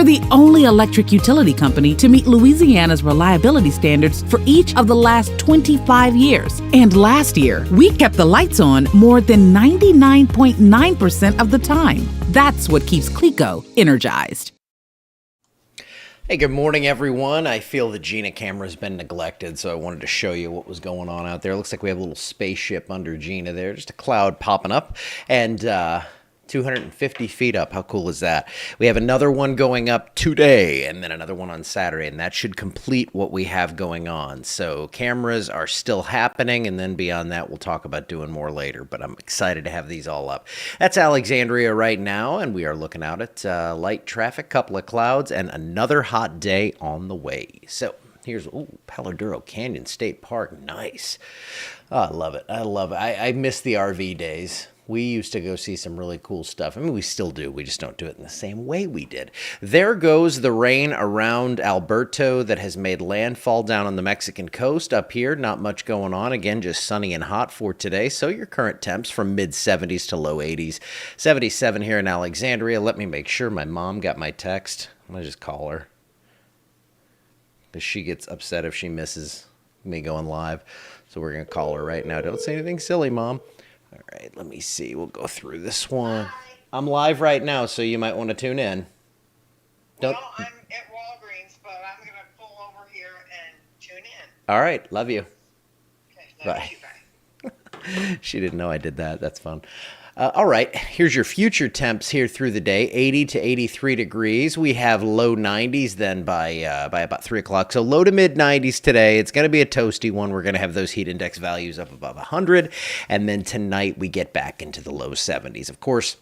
We're the only electric utility company to meet Louisiana's reliability standards for each of the last 25 years. And last year, we kept the lights on more than 99.9% of the time. That's what keeps CLECO energized. Hey, good morning, everyone. I feel the Gina camera's been neglected, so I wanted to show you what was going on out there. It looks like we have a little spaceship under Gina there, just a cloud popping up, and 250 feet up. How cool is that? We have another one going up today, and then another one on Saturday, and that should complete what we have going on. So cameras are still happening, and then beyond that, we'll talk about doing more later, but I'm excited to have these all up. That's Alexandria right now, and we are looking out at light traffic, couple of clouds, and another hot day on the way. So here's Palo Duro Canyon State Park. Nice. Oh, I love it. I love it. I miss the RV days. We used to go see some really cool stuff. I mean, we still do. We just don't do it in the same way we did. There goes the rain around Alberto that has made landfall down on the Mexican coast. Up here, not much going on. Again, just sunny and hot for today. So your current temps from mid-70s to low 80s. 77 here in Alexandria. Let me make sure my mom got my text. I'm going to just call her, because she gets upset if she misses me going live. So we're going to call her right now. Don't say anything silly, Mom. All right, let me see. We'll go through this one. Hi. I'm live right now, so you might want to tune in. Well, I'm at Walgreens, but I'm going to pull over here and tune in. All right, love you. Okay, love you. Bye. She didn't know I did that. That's fun. All right, here's your future temps here through the day, 80 to 83 degrees. We have low 90s then by about 3 o'clock. So low to mid 90s today. It's going to be a toasty one. We're going to have those heat index values up above 100. And then tonight we get back into the low 70s. Of course,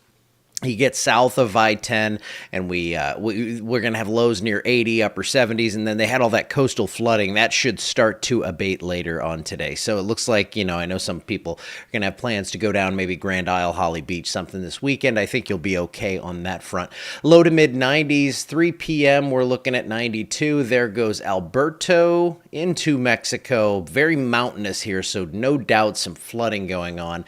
you get south of I-10, and we're going to have lows near 80, upper 70s, and then they had all that coastal flooding. That should start to abate later on today. So it looks like, I know some people are going to have plans to go down maybe Grand Isle, Holly Beach, something this weekend. I think you'll be okay on that front. Low to mid 90s, 3 p.m., we're looking at 92. There goes Alberto into Mexico. Very mountainous here, so no doubt some flooding going on.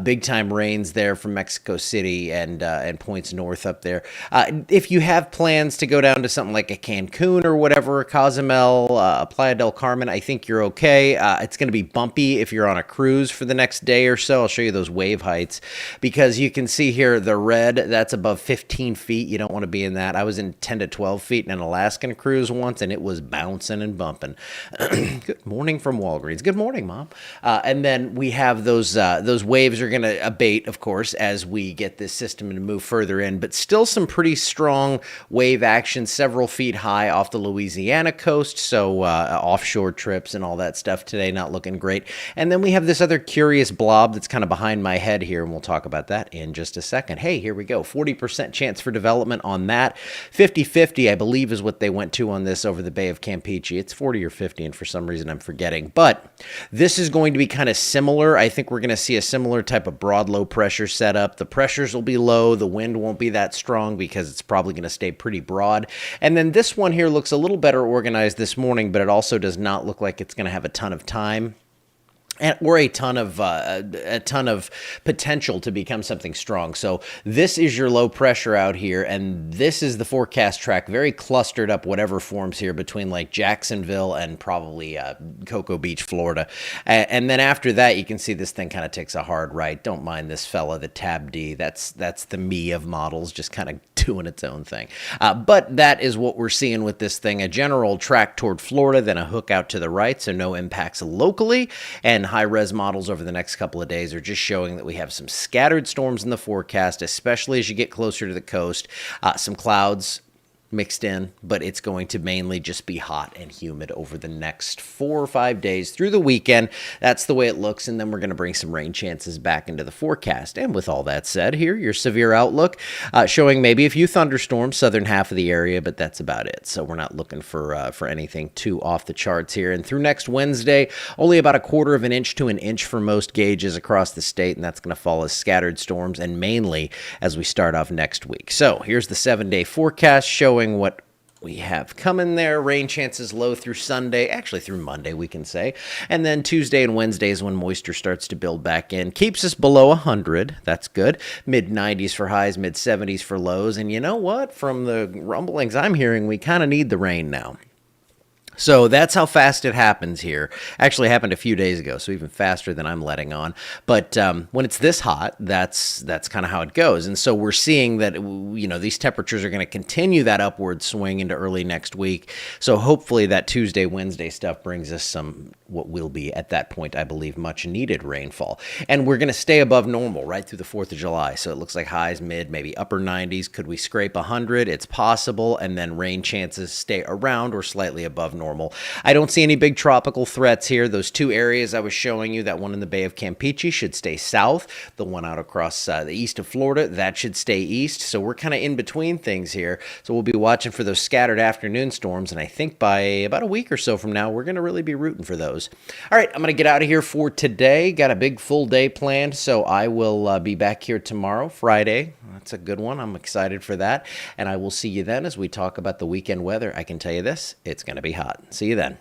Big time rains there from Mexico City and points north up there. If you have plans to go down to something like a Cancun or whatever, Cozumel, Playa del Carmen, I think you're okay. It's going to be bumpy if you're on a cruise for the next day or so. I'll show you those wave heights, because you can see here the red, that's above 15 feet. You don't want to be in that. I was in 10 to 12 feet in an Alaskan cruise once, and it was bouncing and bumping. Good morning from Walgreens. Good morning, Mom. And then we have those waves are going to abate, of course, as we get this system to move further in, but still some pretty strong wave action, several feet high off the Louisiana coast. So offshore trips and all that stuff today, not looking great. And then we have this other curious blob that's kind of behind my head here, and we'll talk about that in just a second. Hey, here we go. 40% chance for development on that. 50-50, I believe, is what they went to on this over the Bay of Campeche. It's 40 or 50, and for some reason I'm forgetting. But this is going to be kind of similar. I think we're going to see a similar type of broad low pressure setup. The pressures will be low. The wind won't be that strong because it's probably going to stay pretty broad. And then this one here looks a little better organized this morning, but it also does not look like it's going to have a ton of time or a ton of potential to become something strong. So this is your low pressure out here, and this is the forecast track, very clustered up, whatever forms here between like Jacksonville and probably Cocoa Beach, Florida. And then after that, you can see this thing kind of takes a hard right. Don't mind this fella, the Tab D. That's the me of models, just kind of doing its own thing. But that is what we're seeing with this thing, a general track toward Florida, then a hook out to the right, so no impacts locally. And high-res models over the next couple of days are just showing that we have some scattered storms in the forecast, especially as you get closer to the coast. Some clouds mixed in, but it's going to mainly just be hot and humid over the next 4 or 5 days through the weekend. That's the way it looks, and then we're going to bring some rain chances back into the forecast. And with all that said, here, your severe outlook, showing maybe a few thunderstorms, southern half of the area, but that's about it. So we're not looking for anything too off the charts here. And through next Wednesday, only about 1/4 of an inch to an inch for most gauges across the state, and that's going to fall as scattered storms, and mainly as we start off next week. So here's the 7-day forecast showing what we have coming there. Rain chances low through Sunday, actually through Monday, we can say. And then Tuesday and Wednesday is when moisture starts to build back in. Keeps us below 100. That's good. Mid 90s for highs, mid 70s for lows. And you know what? From the rumblings I'm hearing, we kind of need the rain now. So that's how fast it happens here. Actually happened a few days ago, so even faster than I'm letting on. But when it's this hot, that's kind of how it goes. And so we're seeing that, these temperatures are going to continue that upward swing into early next week. So hopefully that Tuesday, Wednesday stuff brings us some, what will be at that point, I believe, much needed rainfall. And we're going to stay above normal right through the 4th of July. So it looks like highs, mid, maybe upper 90s. Could we scrape 100? It's possible. And then rain chances stay around or slightly above normal. I don't see any big tropical threats here. Those two areas I was showing you, that one in the Bay of Campeche should stay south. The one out across the east of Florida, that should stay east. So we're kind of in between things here. So we'll be watching for those scattered afternoon storms. And I think by about a week or so from now, we're going to really be rooting for those. All right, I'm going to get out of here for today. Got a big full day planned. So I will be back here tomorrow, Friday. That's a good one. I'm excited for that. And I will see you then as we talk about the weekend weather. I can tell you this, it's going to be hot. See you then.